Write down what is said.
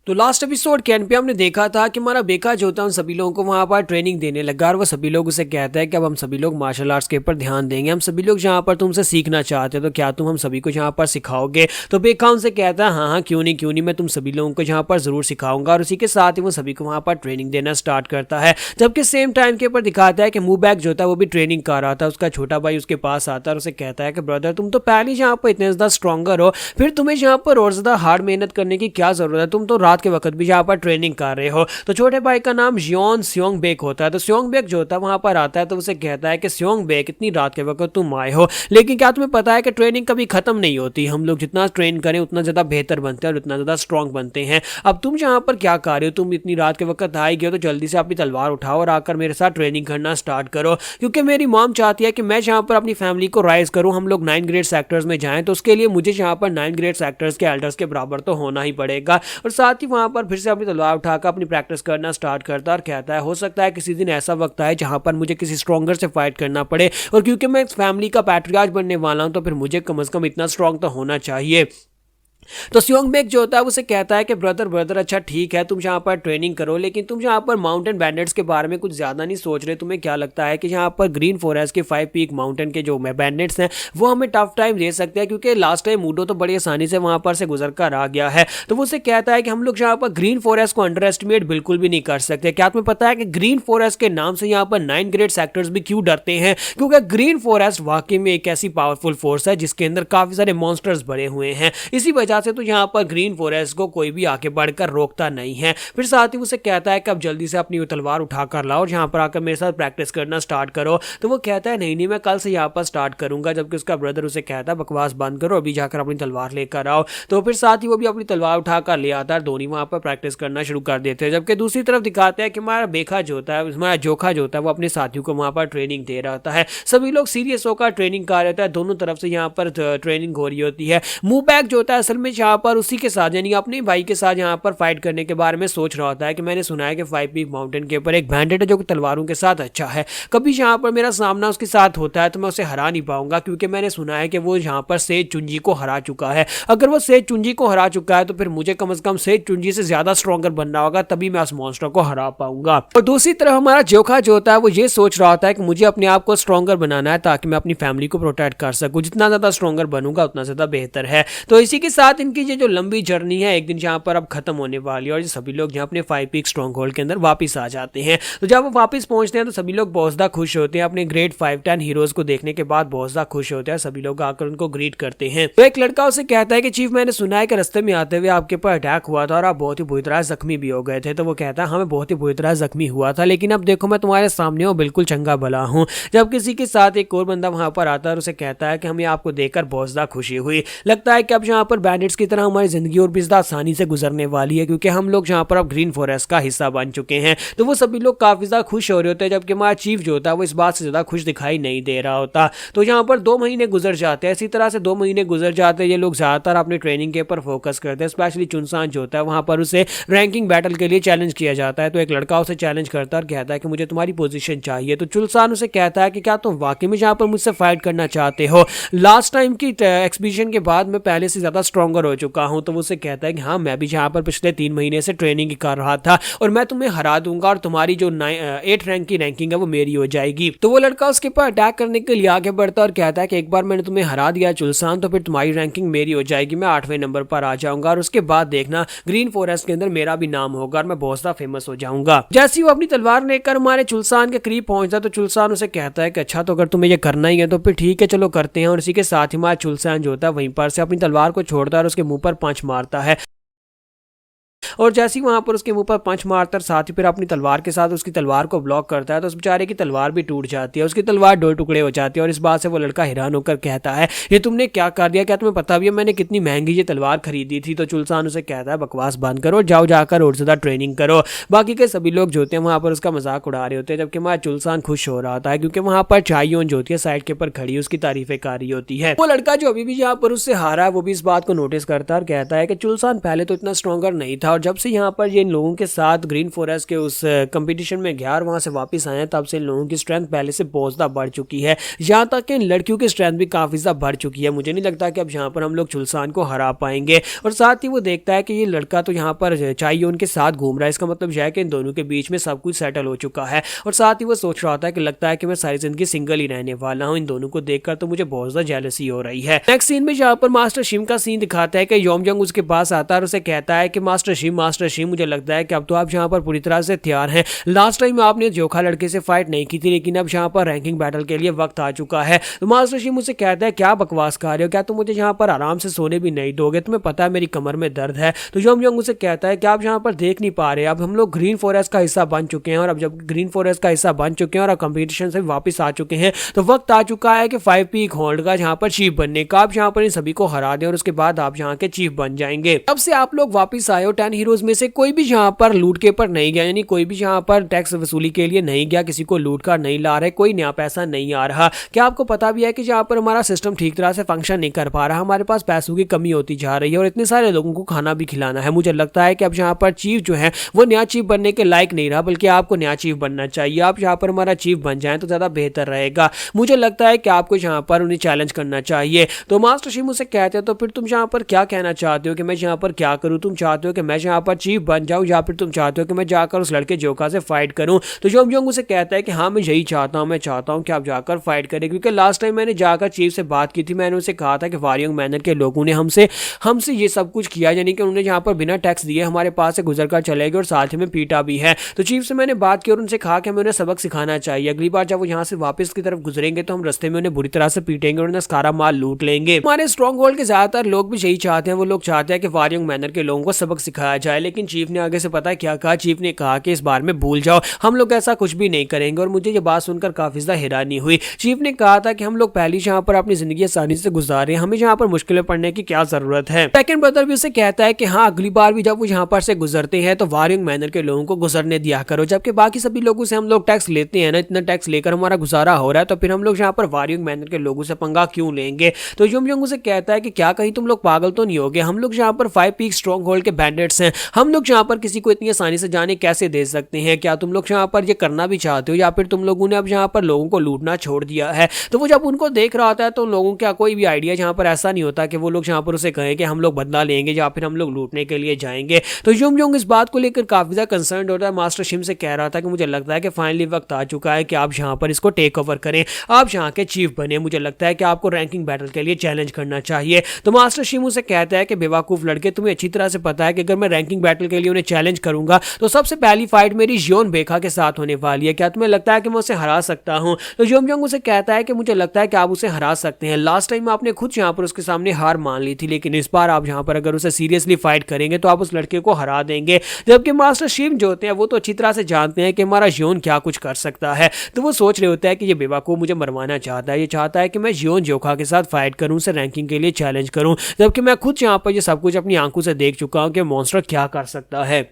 तो last episode के and पे हमने देखा था कि हमारा बेका जो होता है उन सभी लोगों को वहाँ पर ट्रेनिंग देने लगा और वो सभी लोग उसे कहता है कि अब हम सभी लोग मार्शल आर्ट्स के ऊपर ध्यान देंगे, हम सभी लोग जहाँ पर तुमसे सीखना चाहते हो तो क्या तुम हम सभी को यहाँ पर सिखाओगे। तो बेका उनसे कहता है हाँ हाँ क्यों नहीं मैं तुम सभी लोगों को यहाँ पर ज़रूर सिखाऊंगा। और उसी के साथ ही वो सभी को वहाँ पर ट्रेनिंग देना स्टार्ट करता है। जबकि सेम टाइम के ऊपर दिखाता है कि मूबैक जो होता है वो भी ट्रेनिंग कर रहा था। उसका छोटा भाई उसके पास आता है और उसे कहता है कि ब्रदर तुम तो पहले ही यहाँ पर इतने ज़्यादा स्ट्रॉन्गर हो, फिर तुम्हें यहाँ पर और ज़्यादा हार्ड मेहनत करने की क्या ज़रूरत है, तुम तो रात के वक्त भी यहाँ पर ट्रेनिंग कर रहे हो। तो छोटे भाई का नाम जियोन स्योंग बेक होता है। तो स्योंग बेक जो होता है वहां पर आता है तो उसे कहता है कि स्योंग बेक इतनी रात के वक्त तुम आए हो, लेकिन क्या तुम्हें पता है कि ट्रेनिंग कभी खत्म नहीं होती, हम लोग जितना ट्रेन करें उतना ज्यादा बेहतर बनते हैं और उतना ज्यादा स्ट्रॉन्ग बनते हैं। अब तुम यहाँ पर क्या कर रहे हो, तुम इतनी रात के वक्त आए गए हो तो जल्दी से अपनी तलवार उठाओ और आकर मेरे साथ ट्रेनिंग करना स्टार्ट करो, क्योंकि मेरी मॉम चाहती है कि मैं यहाँ पर अपनी फैमिली को राइज करूँ, हम लोग 9 ग्रेड सेक्टर्स में जाएं, तो उसके लिए मुझे यहाँ पर 9 ग्रेड सेक्टर्स के एल्डर्स के बराबर तो होना ही पड़ेगा। और साथ ही वहां पर फिर से अपनी तलवार उठाकर अपनी प्रैक्टिस करना स्टार्ट करता है और कहता है हो सकता है किसी दिन ऐसा वक्त आए जहां पर मुझे किसी स्ट्रॉन्गर से फाइट करना पड़े, और क्योंकि मैं फैमिली का पैट्रियार्च बनने वाला हूं तो फिर मुझे कम से कम इतना स्ट्रॉन्ग तो होना चाहिए। तो स्योंग बेक जो होता है उसे कहता है कि ब्रदर अच्छा ठीक है तुम यहाँ पर ट्रेनिंग करो, लेकिन तुम यहाँ पर माउंटेन बैंडिट्स के बारे में कुछ ज़्यादा नहीं सोच रहे। तुम्हें क्या लगता है कि यहाँ पर ग्रीन फॉरेस्ट के 5 पीक माउंटेन के जो बैंडिट्स हैं वो हमें टफ टाइम दे सकते हैं, क्योंकि लास्ट टाइम मूडो तो बड़ी आसानी से वहाँ पर से गुजर कर आ गया है। तो वो उसे कहता है कि हम लोग यहाँ पर ग्रीन फॉरेस्ट को अंडर एस्टिमेट बिल्कुल भी नहीं कर सकते। क्या तुम्हें पता है कि ग्रीन फॉरेस्ट के नाम से यहाँ पर 9 ग्रेड सेक्टर्स भी क्यों डरते हैं? क्योंकि ग्रीन फॉरेस्ट वाकई में एक ऐसी पावरफुल फोर्स है जिसके अंदर काफ़ी सारे मॉन्स्टर्स भरे हुए हैं। इसी वजह से तो यहाँ पर ग्रीन फॉरेस्ट को कोई भी आके बढ़कर रोकता नहीं है। फिर साथ ही उसे कहता है कि अब जल्दी से अपनी तलवार उठाकर लाओ और यहाँ पर आकर मेरे साथ प्रैक्टिस करना स्टार्ट करो। तो वो कहता है नहीं मैं कल से यहाँ पर स्टार्ट करूंगा। जबकि उसका ब्रदर उसे कहता है बकवास बंद करो, अभी जाकर अपनी तलवार लेकर आओ। तो फिर साथ ही वो भी अपनी तलवार उठाकर ले आता है, दोनों वहां पर प्रैक्टिस करना शुरू कर देते हैं। जबकि दूसरी तरफ दिखाते हैं कि हमारा बेखा जो होता है, हमारा जोखा जो होता है वो अपने साथियों को वहां पर ट्रेनिंग दे रहा होता है। सभी लोग सीरियस होकर ट्रेनिंग कर रहे होता है, दोनों तरफ से यहाँ पर ट्रेनिंग हो रही होती है। मूबैक जो होता है असल में यहाँ पर उसी के साथ यानी अपने भाई के साथ यहाँ पर फाइट करने के बारे में सोच रहा होता है कि मैंने सुना है कि 5 पीक माउंटेन के ऊपर एक बैंडिट है जो कि तलवारों के साथ अच्छा है, कभी यहाँ पर मेरा सामना उसके साथ होता है तो मैं उसे हरा नहीं पाऊंगा, क्योंकि मैंने सुना है कि वो यहाँ पर सेज चुंजी को हरा चुका है। अगर वो सेज चुंजी को हरा चुका है तो फिर मुझे कम से कम सेज चुंजी से ज्यादा स्ट्रॉन्गर बनना होगा, तभी मैं उस मॉन्स्टर को हरा पाऊंगा। और दूसरी तरफ हमारा जोखा जो होता है वो ये सोच रहा होता है कि मुझे अपने आप को स्ट्रॉन्गर बनाना है ताकि मैं अपनी फैमिली को प्रोटेक्ट कर सकूं, जितना ज्यादा स्ट्रॉन्गर बनूंगा उतना ज्यादा बेहतर है। तो इसी के साथ इनकी ये जो लंबी जर्नी है एक दिन यहाँ पर अब खत्म होने वाली है और सभी लोग यहाँ अपने 5 पीक स्ट्रॉन्ग होल्ड के अंदर वापस आ जाते हैं। तो जब वो वापस पहुंचते हैं तो सभी लोग बहुत ज़्यादा खुश होते हैं, अपने ग्रेट 5-10 हीरोज को देखने के बाद बहुत ज़्यादा खुश होते हैं। सभी लोग आकर उनको ग्रीट करते हैं। तो एक लड़का उसे कहता है कि चीफ मैंने सुना है कि रास्ते में आते हुए आपके ऊपर अटैक हुआ था और आप बहुत ही बुरी तरह जख्मी भी हो गए थे। तो वो कहता है हाँ मैं बहुत ही बुरी तरह जख्मी हुआ था, लेकिन अब देखो मैं तुम्हारे सामने हूँ, बिल्कुल चंगा भला हूँ। जब किसी के साथ एक और बंदा वहां पर आता है और उसे कहता है कि हमें आपको देखकर बहुत ज़्यादा खुशी हुई, लगता है कि अब यहाँ पर बैंडिट्स की तरह हमारी जिंदगी और भी ज़्यादा आसानी से गुजरने वाली है, क्योंकि हम लोग यहाँ पर अब ग्रीन फॉरेस्ट का हिस्सा बन चुके हैं। तो वो सभी लोग काफी ज्यादा खुश हो रहे होते हैं, जबकि हमारा चीफ जो होता है वो इस बात से ज्यादा खुश दिखाई नहीं दे रहा होता। तो यहाँ पर 2 महीने गुजर जाते हैं। इसी तरह से 2 महीने गुजर जाते हैं, ये लोग ज्यादातर अपने ट्रेनिंग के ऊपर फोकस करते हैं। स्पेशली चुनसान जो होता है वहां पर उसे रैंकिंग बैटल के लिए चैलेंज किया जाता है। तो एक लड़का उसे चैलेंज करता है और कहता है कि मुझे तुम्हारी पोजीशन चाहिए। तो चुनसान उसे कहता है कि क्या तुम वाकई में यहाँ पर मुझसे फाइट करना चाहते हो? लास्ट टाइम की एक्सपीडिशन के बाद मैं पहले से ज्यादा स्ट्रॉन्गर हो चुका हूँ। तो वो उसे कहता है कि हाँ मैं भी यहाँ पर पिछले 3 महीने से ट्रेनिंग कर रहा था और मैं तुम्हें हरा दूंगा और तुम्हारी जो 8 रैंक की रैंकिंग है वो मेरी हो जाएगी। तो वो लड़का उसके ऊपर अटैक करने के लिए आगे बढ़ता और कहता है कि एक बार मैंने तुम्हें हरा दिया चुलसान तो फिर तुम्हारी रैंकिंग मेरी हो जाएगी, मैं 8वें नंबर पर आ जाऊंगा और उसके बाद देखना ग्रीन फॉरेस्ट के अंदर मेरा भी नाम होगा और मैं बहुत ज्यादा फेमस हो जाऊंगा। जैसे वो अपनी तलवार लेकर हमारे चुलसान के करीब पहुंचता तो चुलसान उसे कहता है कि अच्छा तो अगर तुम्हें ये करना ही है तो फिर ठीक है चलो करते हैं। और इसी के साथ ही हमारा चुलसान जो होता है वहीं पर से अपनी तलवार को छोड़ता है और उसके मुंह पर पंच मारता है। और जैसे ही वहां पर उसके मुंह पर पंच मारता साथ ही फिर अपनी तलवार के साथ उसकी तलवार को ब्लॉक करता है तो उस बेचारे की तलवार भी टूट जाती है, उसकी तलवार 2 टुकड़े हो जाती है। और इस बात से वो लड़का हैरान होकर कहता है ये तुमने क्या कर दिया, क्या तुम्हें पता भी है मैंने कितनी महंगी ये तलवार खरीदी थी? तो चुलसान उसे कहता है बकवास बंद करो, जाओ जाकर और ज्यादा ट्रेनिंग करो। बाकी के सभी लोग जो होते हैं वहां पर उसका मजाक उड़ा रहे होते हैं, जबकि हमारा चुलसान खुश हो रहा होता है क्योंकि वहां पर चायोन जो होती है साइड के ऊपर खड़ी उसकी तारीफें कर रही होती है। वो लड़का जो अभी भी यहाँ पर उससे हारा है वो भी इस बात को नोटिस करता है और कहता है कि चुलसान पहले तो इतना स्ट्रॉन्गर नहीं था और जब से यहाँ पर ये इन लोगों के साथ ग्रीन फॉरेस्ट के उस कंपटीशन में गया और वहाँ से वापस आए तब से इन लोगों की स्ट्रेंथ पहले से बहुत ज़्यादा बढ़ चुकी है। यहाँ तक कि इन लड़कियों की स्ट्रेंथ भी काफ़ी ज़्यादा बढ़ चुकी है। मुझे नहीं लगता कि अब यहाँ पर हम लोग चुलसान को हरा पाएंगे। और साथ ही वो देखता है कि ये लड़का तो यहाँ पर चाहिए उनके साथ घूम रहा है, इसका मतलब यह है कि इन दोनों के बीच में सब कुछ सेटल हो चुका है। और साथ ही वो सोच रहा होता है कि लगता है कि मैं सारी जिंदगी सिंगल ही रहने वाला हूँ। इन दोनों को देखकर तो मुझे बहुत ज़्यादा जेलसी हो रही है। नेक्स्ट सीन में यहाँ पर मास्टर शिम का सीन दिखाता है कि योमजंग उसके पास आता है और उसे कहता है कि मास्टर शिम मुझे लगता है कि अब तो आप यहाँ पर पूरी तरह से तैयार हैं। लास्ट टाइम आपने जोखा लड़के से फाइट नहीं की थी, लेकिन अब यहाँ पर रैंकिंग बैटल के लिए वक्त आ चुका है। तो मास्टर शिम मुझसे कहता है क्या बकवास कर रहे हो, क्या तुम मुझे यहाँ पर आराम से सोने भी नहीं दोगे, तुम्हें पता है मेरी कमर में दर्द है। तो योमजंग मुझसे कहता है कि आप यहाँ पर देख नहीं पा रहे, अब हम लोग ग्रीन फॉरेस्ट का हिस्सा बन चुके हैं और अब जब ग्रीन फॉरेस्ट का हिस्सा बन चुके हैं और कंपटीशन से वापस आ चुके हैं तो वक्त आ चुका है कि 5 पीक होल्ड का यहाँ पर चीफ बनने का। आप यहाँ पर इन सभी को हरा दें और उसके बाद आप यहाँ के चीफ बन जाएंगे। तब से आप लोग वापस आए हो, 10 हीरोज में से कोई भी यहाँ पर लूट के पर नहीं गया, यानी कोई भी यहाँ पर टैक्स वसूली के लिए नहीं गया, किसी को लूट कर नहीं ला रहे, कोई नया पैसा नहीं आ रहा। क्या आपको पता भी है कि यहाँ पर हमारा सिस्टम ठीक तरह से फंक्शन नहीं कर पा रहा, हमारे पास पैसों की कमी होती जा रही है और इतने सारे लोगों को खाना भी खिलाना है। मुझे लगता है कि अब यहाँ पर चीफ जो है वो नया चीफ बनने के लायक नहीं रहा, बल्कि आपको नया चीफ बनना चाहिए। आप यहाँ पर हमारा चीफ बन जाएं तो ज़्यादा बेहतर रहेगा। मुझे लगता है कि आपको यहाँ पर उन्हें चैलेंज करना चाहिए। तो मास्टर शिम मुझसे कहते हैं तो फिर तुम यहाँ पर क्या कहना चाहते हो कि मैं यहाँ पर क्या करूँ, तुम चाहते हो कि मैं यहाँ पर चीफ बन जाऊँ या फिर तुम चाहते हो कि मैं जाकर उस लड़के जोका से फाइट करूँ। तो योमजंग उसे कहता है कि हाँ मैं यही चाहता हूँ, मैं चाहता हूँ कि आप जाकर फाइट करें, क्योंकि लास्ट टाइम मैंने जाकर चीफ से बात की थी, मैंने उसे कहा था कि वारियंग मैनर के लोगों ने हमसे ये सब कुछ किया, यानी कि उन्होंने यहाँ पर बिना टैक्स दिए हमारे पास से गुजर कर चले गए और साथ ही में पीटा भी है। तो चीफ से मैंने बात की और उनसे कहा कि हमें उन्हें सबक सिखाना चाहिए, अगली बार जब वो यहाँ से वापस की तरफ गुजरेंगे तो हम रास्ते में उन्हें बुरी तरह से पीटेंगे और उन्हें सारा माल लूट लेंगे। हमारे स्ट्रॉन्ग होल्ड के ज्यादातर लोग भी यही चाहते हैं, वो लोग चाहते हैं कि वारियंग मैनर के लोगों को सबक सिखाया जाए, लेकिन चीफ ने आगे से पता है क्या कहा, चीफ ने कहा कि इस बार में भूल जाओ, हम लोग ऐसा कुछ भी नहीं करेंगे। और मुझे ये बात सुनकर काफी ज्यादा हैरानी हुई। चीफ ने कहा था कि हम लोग पहले यहाँ पर अपनी जिंदगी आसानी से गुजार रहे हैं, हमें यहाँ पर मुश्किलें पड़ने की क्या जरूरत है। सेकंड ब्रदर भी उसे कहता है कि हाँ अगली बार भी जब वो यहाँ पर से गुजरते हैं तो वारियंग मैनर के लोगों को गुजरने दिया करो, जबकि बाकी सभी लोगों से हम लोग टैक्स लेते हैं ना, इतना टैक्स लेकर हमारा गुजारा हो रहा है, तो फिर हम लोग यहाँ पर वारियंग मैनर के लोगों से पंगा क्यों लेंगे। तो योमजंग उसे कहता है कि क्या कहीं तुम लोग पागल तो नहीं होगे, हम लोग यहाँ पर 5 पीक स्ट्रॉन्ग होल्ड के बैंडिट्स हैं, हम लोग यहाँ पर किसी को इतनी आसानी से जाने कैसे दे सकते हैं, क्या तुम लोग यहाँ पर ये करना भी चाहते हो या फिर तुम लोगों ने अब यहाँ पर लोगों को लूटना छोड़ दिया है। तो वो जब उनको देख रहा होता है तो लोगों का कोई भी आइडिया यहाँ पर ऐसा नहीं होता कि वो लोग यहाँ पर उसे कहें कि हम लोग बदला लेंगे या फिर हम लोग लूटने के लिए जाएंगे। तो योमजंग इस बात को लेकर काफी ज्यादा कंसर्न होता है। मास्टर शिम से कह रहा था कि मुझे लगता है कि फाइनली वक्त आ चुका है कि आप यहाँ पर इसको टेक ओवर करें, आप यहाँ के चीफ बने, मुझे लगता है कि आपको रैंकिंग बैटल के लिए चैलेंज करना चाहिए। तो मास्टर शिम उसे कहता है कि बेवकूफ लड़के, तुम्हें अच्छी तरह से पता है कि अगर मैं रैंकिंग बैटल के लिए उन्हें चैलेंज करूंगा तो सबसे पहली फाइट मेरी जियोन बेखा के साथ होने वाली है, क्या तुम्हें लगता है कि मैं उसे हरा सकता हूं। तो योमजंग उसे कहता है कि मुझे लगता है कि आप उसे हरा सकते हैं, लास्ट टाइम आपने खुद यहाँ पर उसके सामने हार मान ली थी, लेकिन इस बार आप यहाँ पर अगर उसे सीरियसली फाइट करेंगे तो आप उस लड़के को हरा देंगे। जबकि मास्टर शिम जो होते हैं वो तो अच्छी तरह से जानते हैं कि हमारा जियोन क्या कुछ कर सकता है, तो वो सोच रहे होता है कि ये बेवकूफ मुझे मरवाना चाहता है, ये चाहता है कि मैं जियोन जोखा के साथ फाइट करूं, उसे रैंकिंग के लिए चैलेंज करूं, जबकि मैं खुद यहाँ पर ये सब कुछ अपनी आंखों से देख चुका हूं कि मॉन्स्टर क्या कर सकता है।